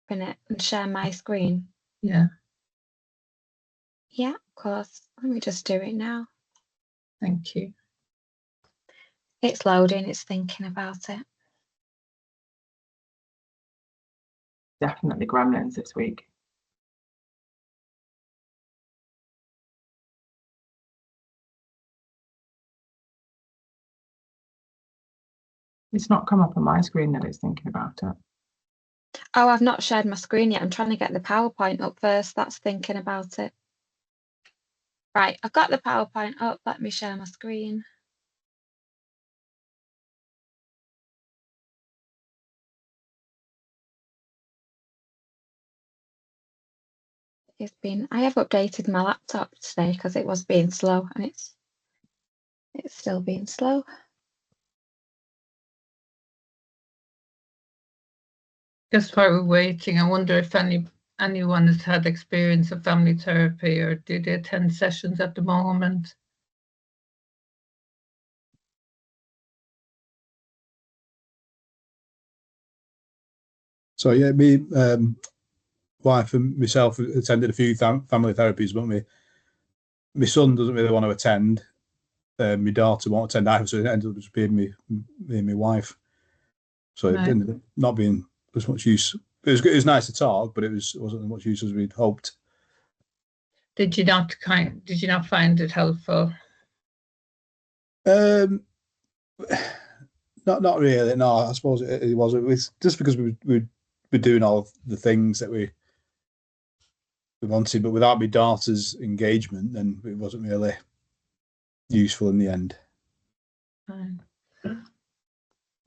open it and share my screen? Yeah. Yeah, of course. Let me just do it now. Thank you. It's loading, it's thinking about it. Definitely gremlins this week. It's not come up on my screen that it's thinking about it. Oh, I've not shared my screen yet. I'm trying to get the PowerPoint up first. That's thinking about it. Right, I've got the PowerPoint up. Let me share my screen. I have updated my laptop today because it was being slow, and it's still being slow. Just while we're waiting, I wonder if anyone has had experience of family therapy, or do they attend sessions at the moment? So yeah, me, wife and myself attended a few family therapies, but my son doesn't really want to attend. My daughter won't attend either, so it ended up just being me and my wife. So it ended up not being as much use. It was nice to talk, but it wasn't as much use as we'd hoped. Did you not find it helpful? Not really. No, I suppose it was. It was just because we were doing all the things that we wanted, but without my daughter's engagement, then it wasn't really useful in the end. Fine.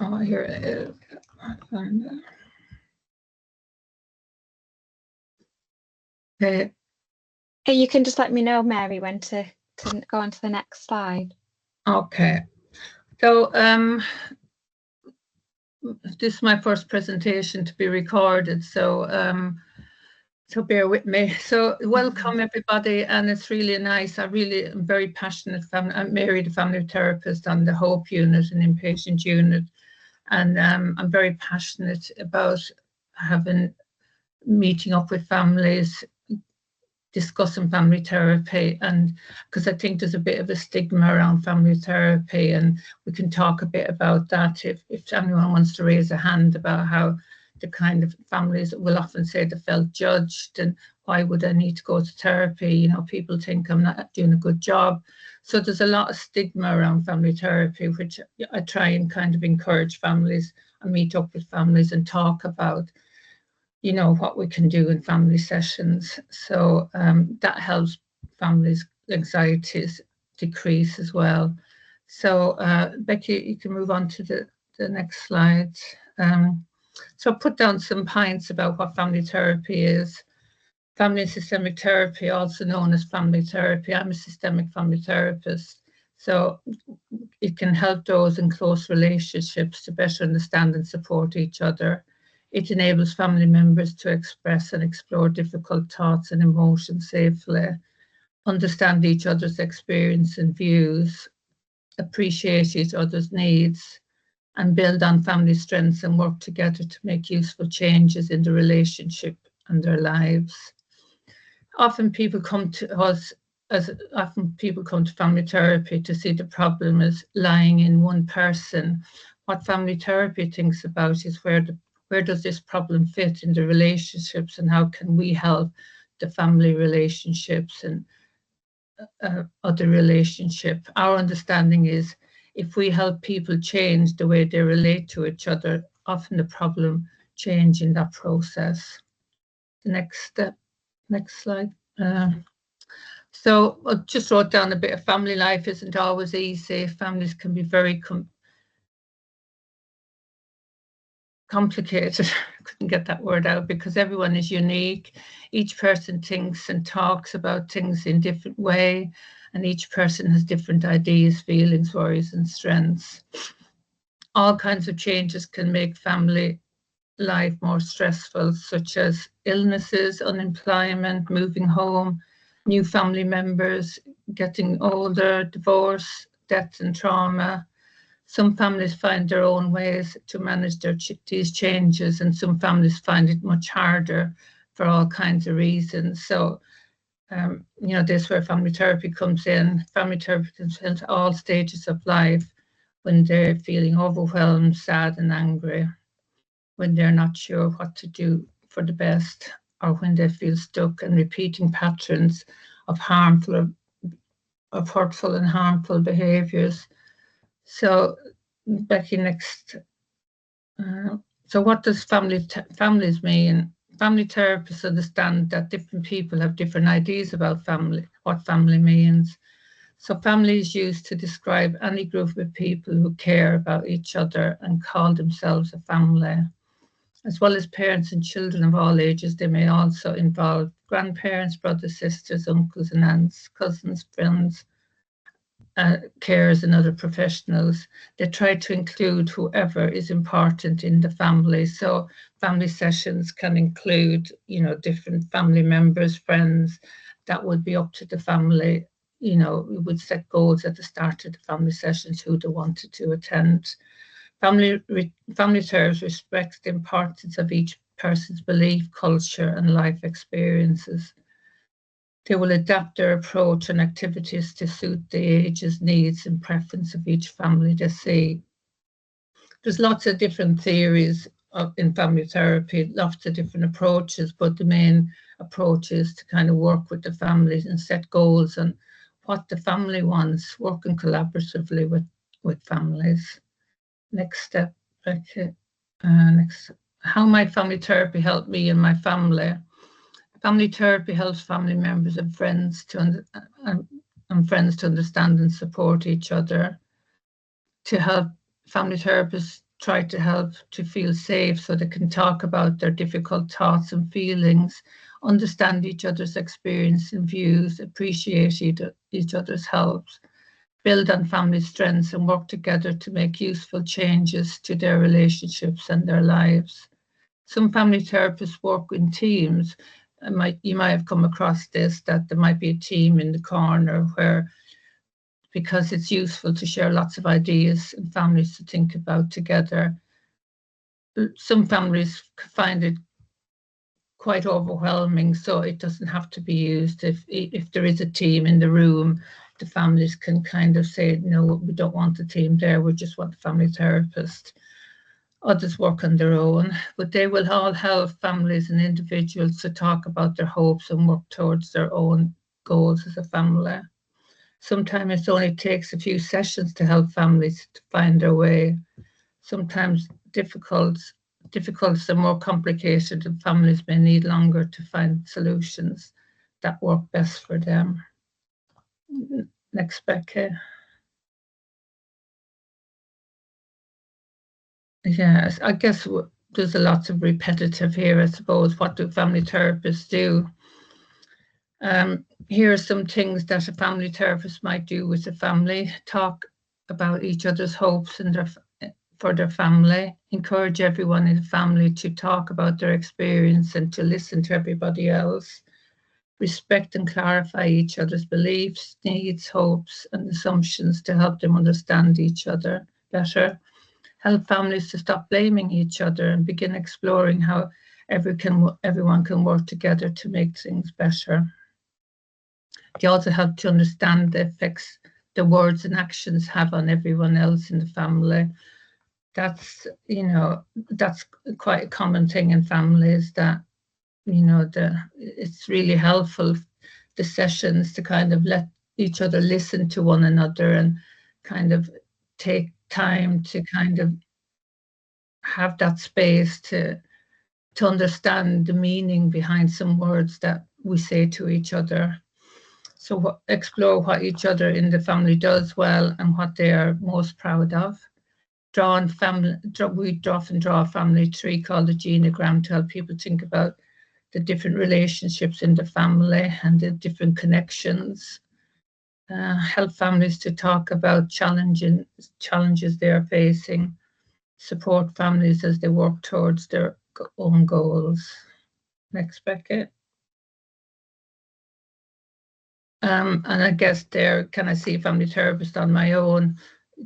Oh, here it is. I found it. Okay. Hey, you can just let me know, Mary, when to go on to the next slide. Okay. So this is my first presentation to be recorded, so bear with me. So welcome everybody, and it's really nice. I really am very passionate. I'm Mary, the family therapist on the Hope unit and inpatient unit, and I'm very passionate about meeting up with families, discussing family therapy, and because I think there's a bit of a stigma around family therapy, and we can talk a bit about that if anyone wants to raise a hand about how the kind of families will often say they felt judged and why would I need to go to therapy? You know, people think I'm not doing a good job. So there's a lot of stigma around family therapy, which I try and kind of encourage families and meet up with families and talk about, you know, what we can do in family sessions. So that helps families' anxieties decrease as well. So Becky, you can move on to the next slide. So I put down some points about what family therapy is. Family and systemic therapy, also known as family therapy. I'm a systemic family therapist. So it can help those in close relationships to better understand and support each other. It enables family members to express and explore difficult thoughts and emotions safely, understand each other's experience and views, appreciate each other's needs, and build on family strengths and work together to make useful changes in the relationship and their lives. Often people come to family therapy to see the problem as lying in one person. What family therapy thinks about is where does this problem fit in the relationships, and how can we help the family relationships and other relationship. Our understanding is if we help people change the way they relate to each other, often the problem change in that process. The next step, next slide. So I just wrote down a bit of family life isn't always easy. Families can be very complicated. I couldn't get that word out because everyone is unique. Each person thinks and talks about things in different way, and each person has different ideas, feelings, worries, and strengths. All kinds of changes can make family life more stressful, such as illnesses, unemployment, moving home, new family members, getting older, divorce, death and trauma. Some families find their own ways to manage these changes, and some families find it much harder for all kinds of reasons. So, you know, this is where family therapy comes in. Family therapy comes into all stages of life, when they're feeling overwhelmed, sad and angry, when they're not sure what to do for the best, or when they feel stuck and repeating patterns of hurtful and harmful behaviours. So, Becky, next. So what does families mean? Family therapists understand that different people have different ideas about family, what family means. So family is used to describe any group of people who care about each other and call themselves a family. As well as parents and children of all ages, they may also involve grandparents, brothers, sisters, uncles and aunts, cousins, friends, carers and other professionals. They try to include whoever is important in the family. So family sessions can include, you know, different family members, friends. That would be up to the family. You know, we would set goals at the start of the family sessions, who they wanted to attend. Family therapists respect the importance of each person's belief, culture and life experiences. They will adapt their approach and activities to suit the ages, needs and preference of each family they see. There's lots of different theories in family therapy, lots of different approaches, but the main approach is to kind of work with the families and set goals and what the family wants, working collaboratively with families. Next step, okay. Next, how might family therapy help me and my family? Family therapy helps family members and friends to understand and support each other. To help, family therapists try to help to feel safe so they can talk about their difficult thoughts and feelings, understand each other's experience and views, appreciate each other's helps, build on family strengths and work together to make useful changes to their relationships and their lives. Some family therapists work in teams. You might have come across this, that there might be a team in the corner where, because it's useful to share lots of ideas and families to think about together. Some families find it quite overwhelming, so it doesn't have to be used. If there is a team in the room, the families can kind of say, no, we don't want the team there, we just want the family therapist. Others work on their own, but they will all help families and individuals to talk about their hopes and work towards their own goals as a family. Sometimes it only takes a few sessions to help families to find their way. Sometimes difficulties are more complicated and families may need longer to find solutions that work best for them. Next, Becky. Yes, I guess there's a lot of repetitive here, I suppose. What do family therapists do? Here are some things that a family therapist might do with the family. Talk about each other's hopes and for their family. Encourage everyone in the family to talk about their experience and to listen to everybody else. Respect and clarify each other's beliefs, needs, hopes and assumptions to help them understand each other better. Help families to stop blaming each other and begin exploring how everyone can work together to make things better. They also help to understand the effects the words and actions have on everyone else in the family. That's, you know, that's quite a common thing in families, that, you know, it's really helpful, the sessions, to kind of let each other listen to one another and kind of take time to kind of have that space to understand the meaning behind some words that we say to each other. So explore what each other in the family does well and what they are most proud of. We often draw a family tree called the genogram to help people think about the different relationships in the family and the different connections. Help families to talk about challenges they are facing. Support families as they work towards their own goals. Next, Becky. And I guess there, can I see a family therapist on my own?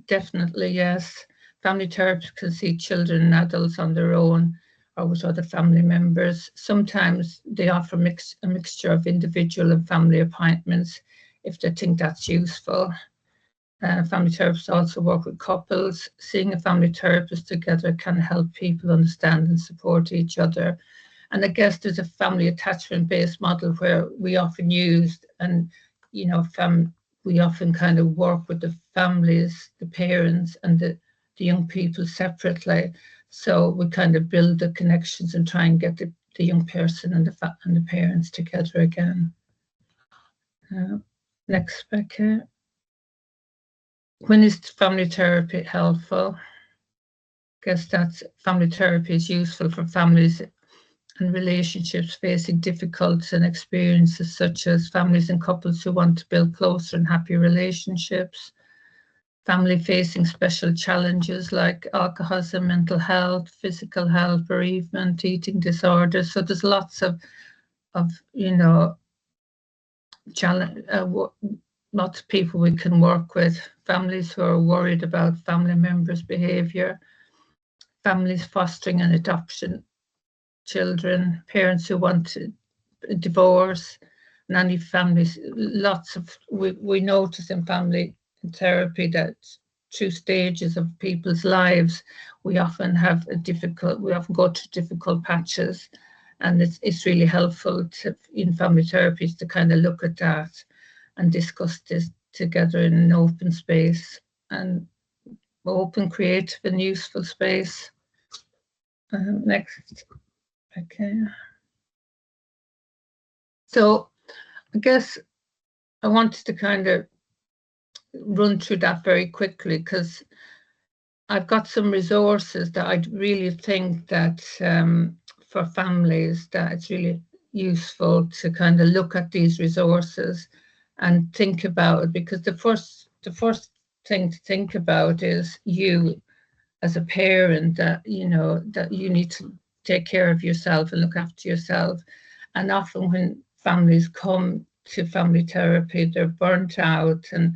definitely, yes. Family therapists can see children and adults on their own or with other family members. Sometimes they offer a mixture of individual and family appointments if they think that's useful. Family therapists also work with couples. Seeing a family therapist together can help people understand and support each other. And I guess there's a family attachment-based model where we often use, and you know, we often kind of work with the families, the parents, and the young people separately. So we kind of build the connections and try and get the young person and the parents together again. Next, Becca. When is family therapy helpful? I guess that's family therapy is useful for families and relationships facing difficulties and experiences, such as families and couples who want to build closer and happier relationships, family facing special challenges like alcoholism, mental health, physical health, bereavement, eating disorders. So there's lots of you know, challenge. Lots of people we can work with, families who are worried about family members' behaviour, families fostering and adoption children, parents who want a divorce, nanny families. Lots of, we notice in family therapy that through stages of people's lives, we often go through difficult patches, and it's really helpful in family therapies to kind of look at that and discuss this together in an open space, and open, creative and useful space. Next. Okay. So I guess I wanted to kind of run through that very quickly, because I've got some resources that I really think that for families that it's really useful to kind of look at these resources and think about it, because the first thing to think about is you as a parent, that you know that you need to take care of yourself and look after yourself. And often when families come to family therapy, they're burnt out, and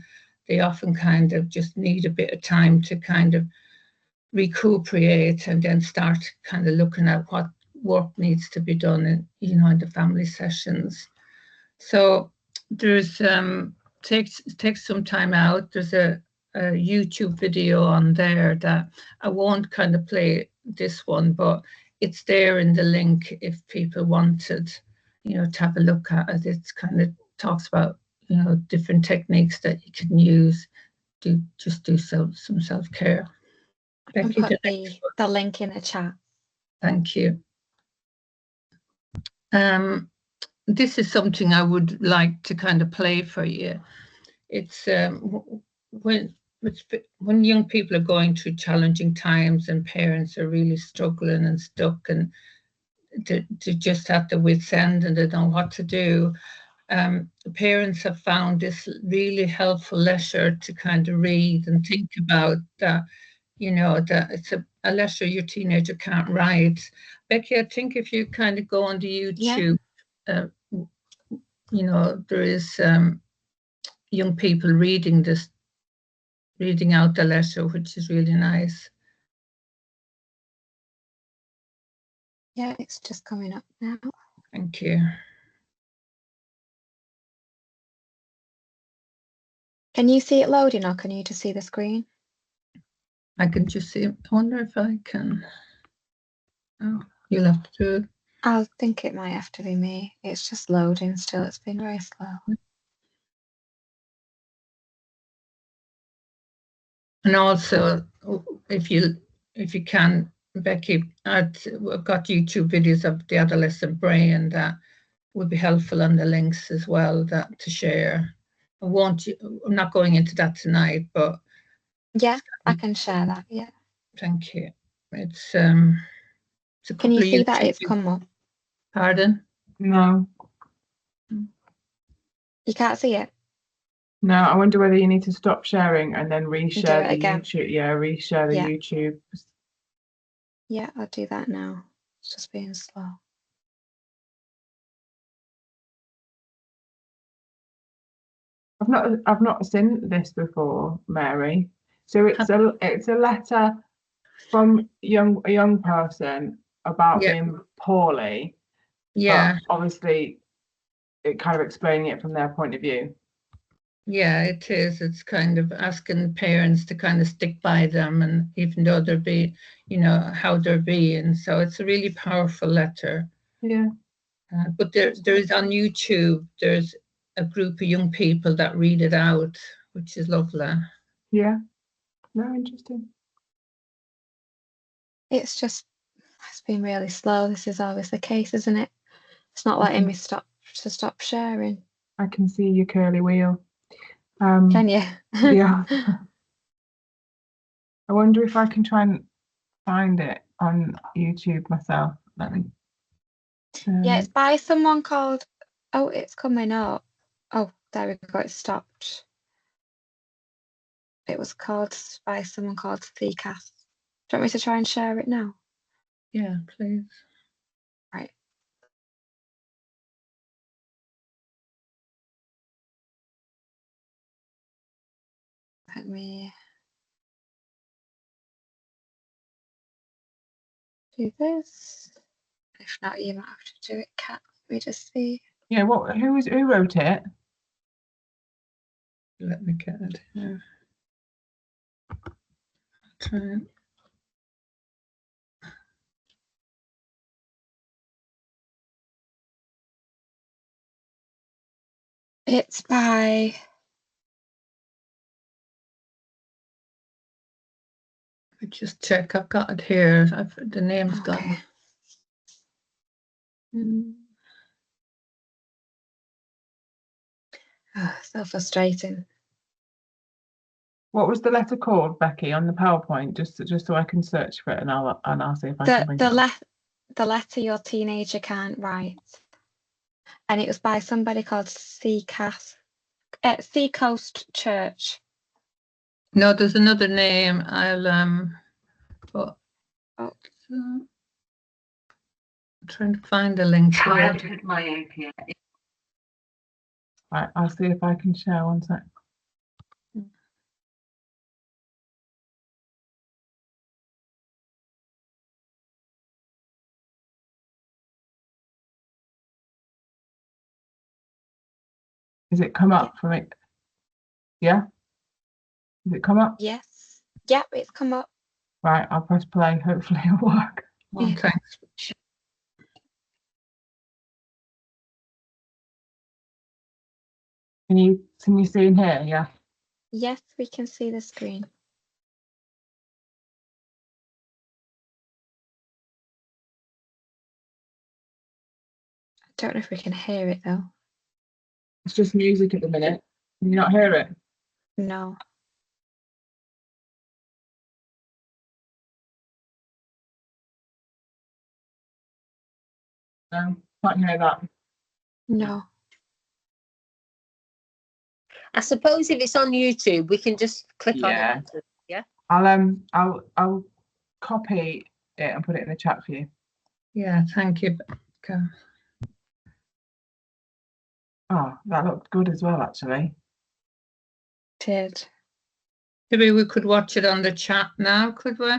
they often kind of just need a bit of time to kind of recuperate and then start kind of looking at what work needs to be done in, you know, in the family sessions. So there's takes some time out. There's a YouTube video on there that I won't kind of play this one, but it's there in the link if people wanted, you know, to have a look at it. It's kind of talks about, you know, different techniques that you can use to just do some self-care. I can put the link in the chat. Thank you. This is something I would like to kind of play for you. It's when young people are going through challenging times and parents are really struggling and stuck, and to just at the wit's end and they don't know what to do. The parents have found this really helpful letter to kind of read and think about that. You know, that it's a letter your teenager can't write. Becky, I think if you kind of go on the YouTube, you know, there is young people reading out the letter, which is really nice. Yeah, it's just coming up now. Thank you. Can you see it loading, or can you just see the screen? I can just see it. I wonder if I can. Oh, you'll have to do it. I think it might have to be me. It's just loading still. It's been very slow. And also, if you can, Becky, I've got YouTube videos of the adolescent brain that would be helpful on the links as well, that to share. I'm not going into that tonight, but yeah, I can share that. Yeah. Thank you. It's a Can you see YouTube that it's come up? Pardon? No. You can't see it? No, I wonder whether you need to stop sharing and then reshare the again. YouTube. Yeah, reshare the YouTube. Yeah, I'll do that now. It's just being slow. I've not seen this before, Mary. So it's a letter from a young person about Yeah. being poorly, Yeah, but obviously it kind of explaining it from their point of view. yeah, it is. It's kind of asking parents to kind of stick by them, and even though they're be, how they're being. So it's a really powerful letter. Yeah. But there is on YouTube, there's a group of young people that read it out, which is lovely. Yeah. No, interesting. It's been really slow. This is always the case, isn't it? It's not letting me stop sharing. I can see your curly wheel. Can you? Yeah. I wonder if I can try and find it on YouTube myself. Let me. Yeah, it's by someone called. Oh, it's coming up. Oh, there we go. It stopped. It was called by someone called cant. Do you want me to try and share it now? Yeah, please. Right. Let me do this. If not, you might have to do it, Kat. Let me just see. Yeah. Who wrote it? Let me get it here. Try it. It's by. I just check. I've got it here. The name's Okay. gone. Oh, so frustrating. What was the letter called, Becky, on the PowerPoint? Just so I can search for it, and I'll see if I can bring it up. The letter your teenager can't write, and it was by somebody called Seacoast Church. No, there's another name. I'll but Oh. I'm trying to find the link. Childhood myopia. Right, I'll see if I can share one sec. Is it come up for me? Yeah? Has it come up? Yes. Yep, it's come up. Right, I'll press play. Hopefully it'll work. Oh, Yeah. thanks. Can you see in here? Yeah. Yes, we can see the screen. I don't know if we can hear it though. It's just music at the minute. Can you not hear it? No. No, can't hear that. No. I suppose if it's on YouTube, we can just click on Yeah. it. Yeah. I'll copy it and put it in the chat for you. Yeah, thank you, Becca. Oh, that looked good as well, actually. Did. Maybe we could watch it on the chat now, could we?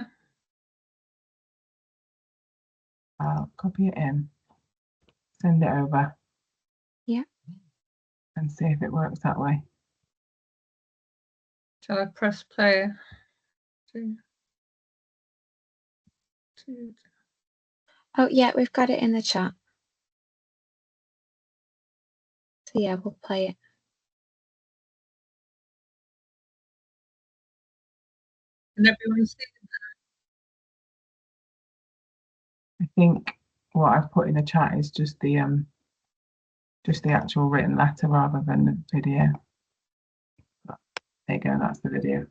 I'll copy it in, send it over. Yeah. And see if it works that way. Shall I press play? Oh yeah, we've got it in the chat. So yeah, we'll play it. Can everyone see? I think what I've put in the chat is just the actual written letter rather than the video. But there you go, that's the video.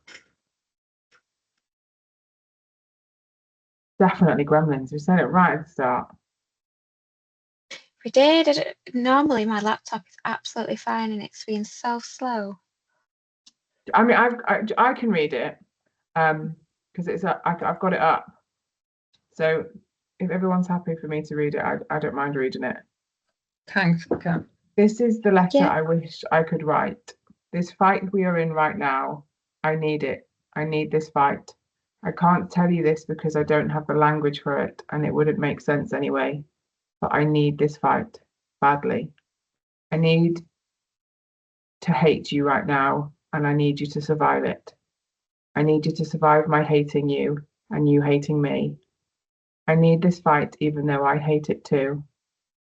Definitely Gremlins. We said it right at the start. We did. Normally my laptop is absolutely fine and it's been so slow. I mean, I can read it, because I've got it up. So if everyone's happy for me to read it, I don't mind reading it. Thanks, Becca. This is the letter Yeah. I wish I could write. This fight we are in right now, I need it. I need this fight. I can't tell you this because I don't have the language for it and it wouldn't make sense anyway, but I need this fight badly. I need to hate you right now and I need you to survive it. I need you to survive my hating you and you hating me. I need this fight even though I hate it too.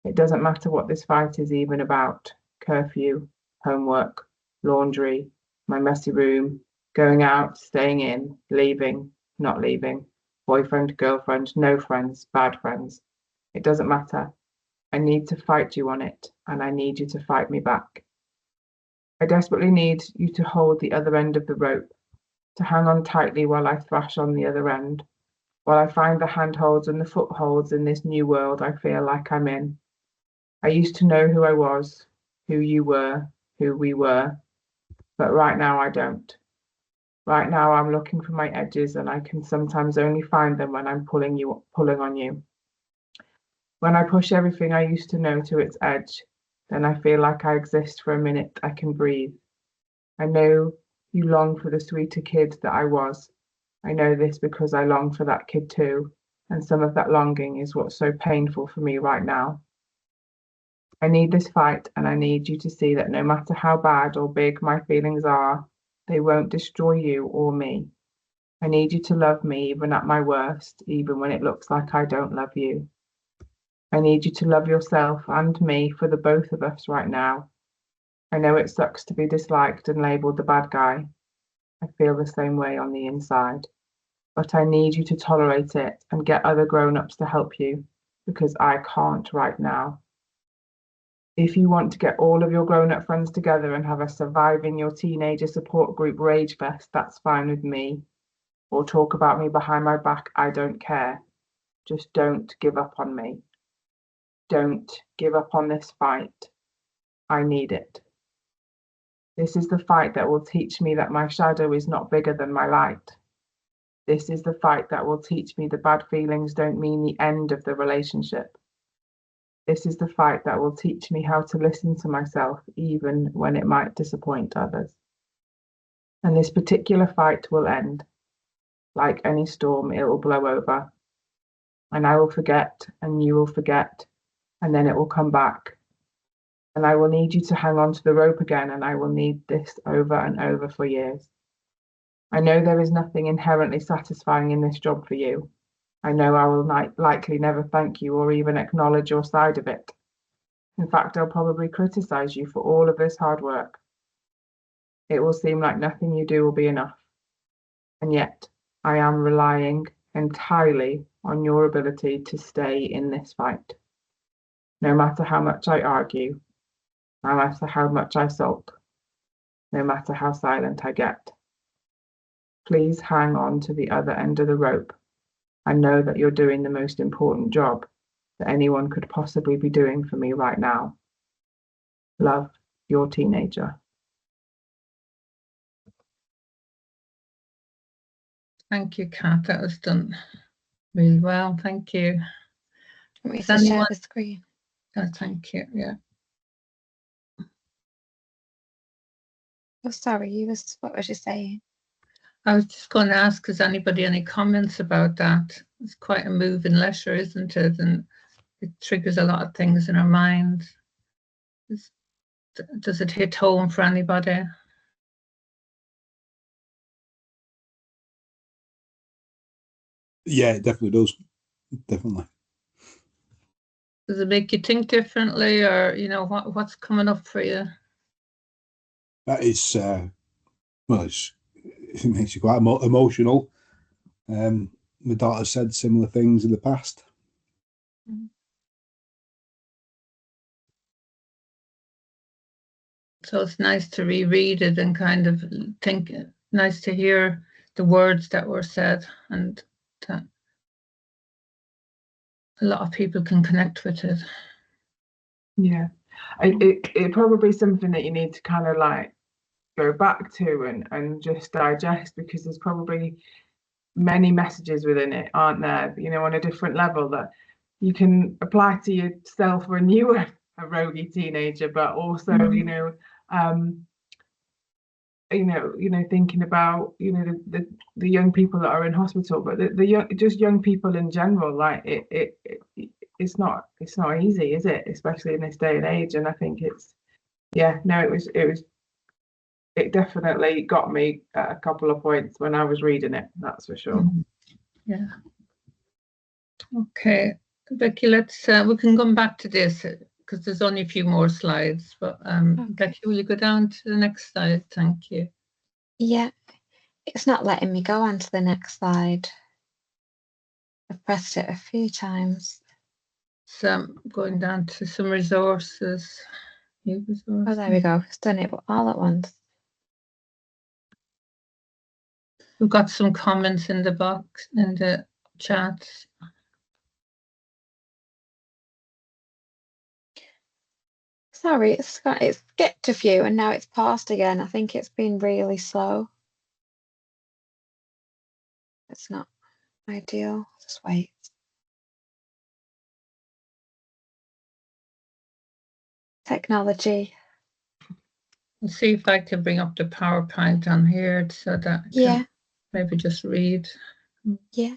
It doesn't matter what this fight is even about. Curfew, homework, laundry, my messy room, going out, staying in, leaving, not leaving, boyfriend, girlfriend, no friends, bad friends. It doesn't matter. I need to fight you on it, and I need you to fight me back. I desperately need you to hold the other end of the rope, to hang on tightly while I thrash on the other end, while I find the handholds and the footholds in this new world I feel like I'm in. I used to know who I was, who you were, who we were, but right now I don't. Right now I'm looking for my edges and I can sometimes only find them when I'm pulling on you. When I push everything I used to know to its edge, then I feel like I exist for a minute, I can breathe. I know you long for the sweeter kid that I was. I know this because I long for that kid too, and some of that longing is what's so painful for me right now. I need this fight, and I need you to see that no matter how bad or big my feelings are, they won't destroy you or me. I need you to love me even at my worst, even when it looks like I don't love you. I need you to love yourself and me for the both of us right now. I know it sucks to be disliked and labelled the bad guy. I feel the same way on the inside. But I need you to tolerate it and get other grown-ups to help you, because I can't right now. If you want to get all of your grown-up friends together and have a surviving your teenager support group rage fest, that's fine with me. Or talk about me behind my back, I don't care. Just don't give up on me. Don't give up on this fight. I need it. This is the fight that will teach me that my shadow is not bigger than my light. This is the fight that will teach me the bad feelings don't mean the end of the relationship. This is the fight that will teach me how to listen to myself even when it might disappoint others. And this particular fight will end. Like any storm, it will blow over. And I will forget, and you will forget, and then it will come back. And I will need you to hang on to the rope again, and I will need this over and over for years. I know there is nothing inherently satisfying in this job for you. I know I will likely never thank you or even acknowledge your side of it. In fact, I'll probably criticize you for all of this hard work. It will seem like nothing you do will be enough. And yet, I am relying entirely on your ability to stay in this fight. No matter how much I argue, no matter how much I sulk, no matter how silent I get. Please hang on to the other end of the rope and know that you're doing the most important job that anyone could possibly be doing for me right now. Love, your teenager. Thank you, Kat. That was done really well. Thank you. Want me Does to share anyone- the screen? Oh, thank you. Yeah. Oh, sorry, what was you saying? I was just going to ask, has anybody any comments about that? It's quite a moving letter, isn't it? And it triggers a lot of things in our minds. Does it hit home for anybody? Yeah, it definitely does. Definitely. Does it make you think differently, or what's coming up for you? That is, well, it makes you quite emotional. My daughter said similar things in the past. So it's nice to reread it and kind of think, nice to hear the words that were said, and that a lot of people can connect with it. Yeah, it probably something that you need to kind of like go back to and just digest, because there's probably many messages within it, aren't there, on a different level that you can apply to yourself when you were a roguey teenager, but also thinking about, the young people that are in hospital, but just young people in general, like it's not easy, is it? Especially in this day and age. And I think it definitely got me at a couple of points when I was reading it, that's for sure. Yeah. Okay, Becky, let's we can come back to this because there's only a few more slides, but Becky, will you go down to the next slide? Thank you. Yeah, it's not letting me go on to the next slide. I've pressed it a few times. So I'm going down to some resources. New resources. Oh, there we go. It's done it all at once. We've got some comments in the box, in the chat. Sorry, it's skipped a few and now it's paused again. I think it's been really slow. It's not ideal. Just wait. Technology. Let's see if I can bring up the PowerPoint on here so that I can maybe just read. Yeah.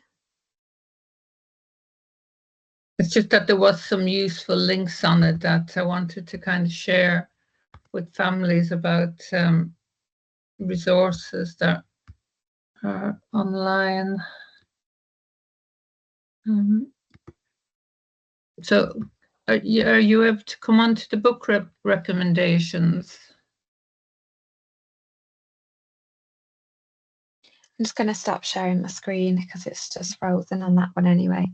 It's just that there was some useful links on it that I wanted to kind of share with families about resources that are online. So are you able to come on to the book recommendations? I'm just going to stop sharing my screen because it's just frozen on that one anyway.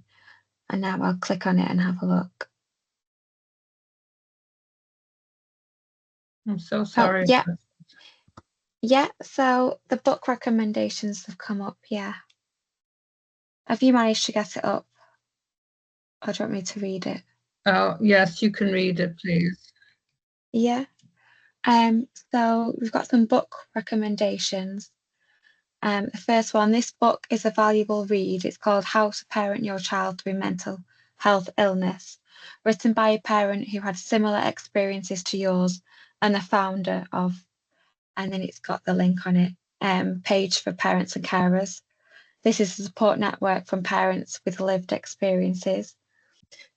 And now I'll click on it and have a look. I'm so sorry. Oh, yeah, so the book recommendations have come up, yeah. Have you managed to get it up? Or do you want me to read it? Oh, yes, you can read it, please. Yeah. So we've got some book recommendations. The first one, this book is a valuable read. It's called How to Parent Your Child Through Mental Health Illness, written by a parent who had similar experiences to yours and the founder of, and then it's got the link on it, page for parents and carers. This is a support network from parents with lived experiences.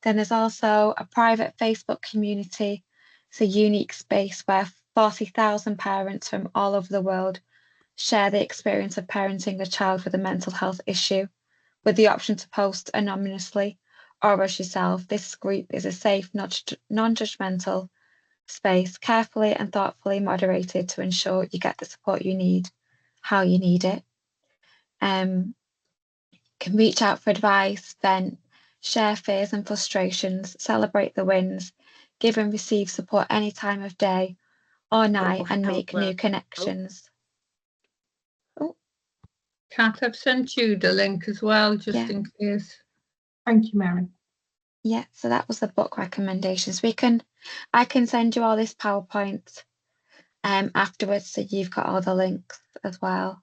Then there's also a private Facebook community. It's a unique space where 40,000 parents from all over the world share the experience of parenting a child with a mental health issue, with the option to post anonymously or as yourself. This group is a safe, non-judgmental space, carefully and thoughtfully moderated to ensure you get the support you need, how you need it. Can reach out for advice, vent, share fears and frustrations, celebrate the wins, give and receive support any time of day or night, and make new connections. Kat, I've sent you the link as well, just in case. Thank you, Mary. Yeah, so that was the book recommendations. I can send you all this PowerPoint afterwards, so you've got all the links as well.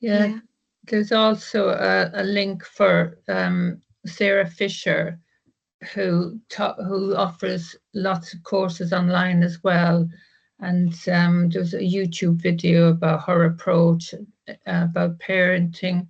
Yeah. There's also a link for Sarah Fisher, who offers lots of courses online as well. And there's a YouTube video about her approach, about parenting,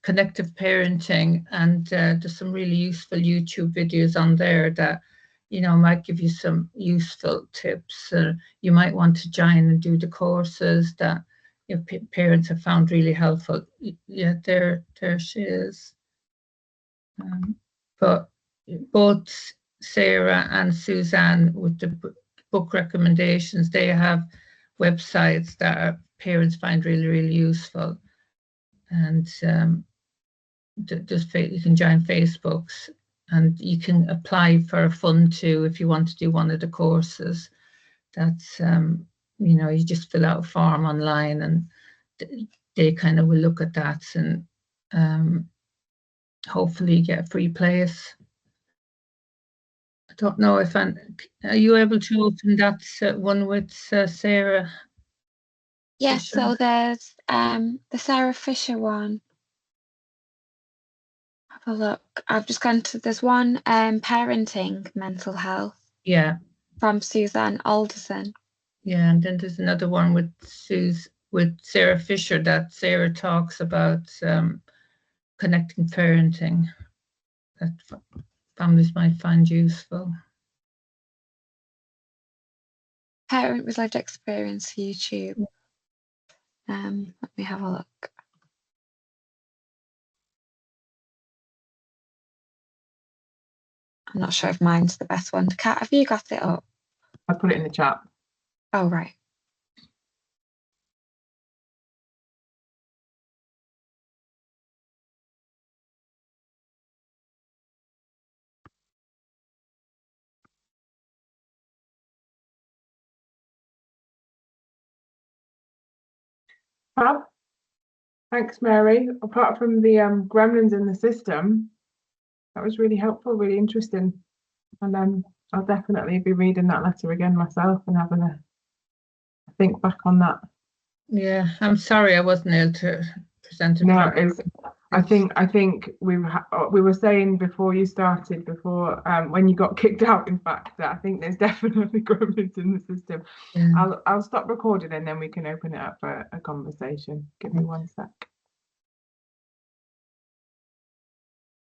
connective parenting, and there's some really useful YouTube videos on there that might give you some useful tips. You might want to join and do the courses that your parents have found really helpful. Yeah, there she is. But both Sarah and Suzanne, with the book recommendations, they have websites that parents find really, really useful. And you can join Facebooks, and you can apply for a fund too if you want to do one of the courses. That's you just fill out a form online, and they kind of will look at that, and hopefully get a free place. I don't know if are you able to open that one with Sarah? Yes, so there's the Sarah Fisher one. Have a look. I've just gone to, there's one parenting mental health. Yeah. From Suzanne Alderson. Yeah, and then there's another one with Sarah Fisher that Sarah talks about connecting parenting that families might find useful. Parent with lived experience YouTube. Let me have a look. I'm not sure if mine's the best one. Kat, have you got it up? I put it in the chat. Oh, right. Fab. Thanks, Mary. Apart from the gremlins in the system, that was really helpful, really interesting. And I'll definitely be reading that letter again myself and having a think back on that. Yeah, I'm sorry I wasn't able to present it. No, I think we were saying before you started, when you got kicked out, in fact, that I think there's definitely gremlins in the system. Yeah. I'll stop recording and then we can open it up for a conversation. Give me 1 sec.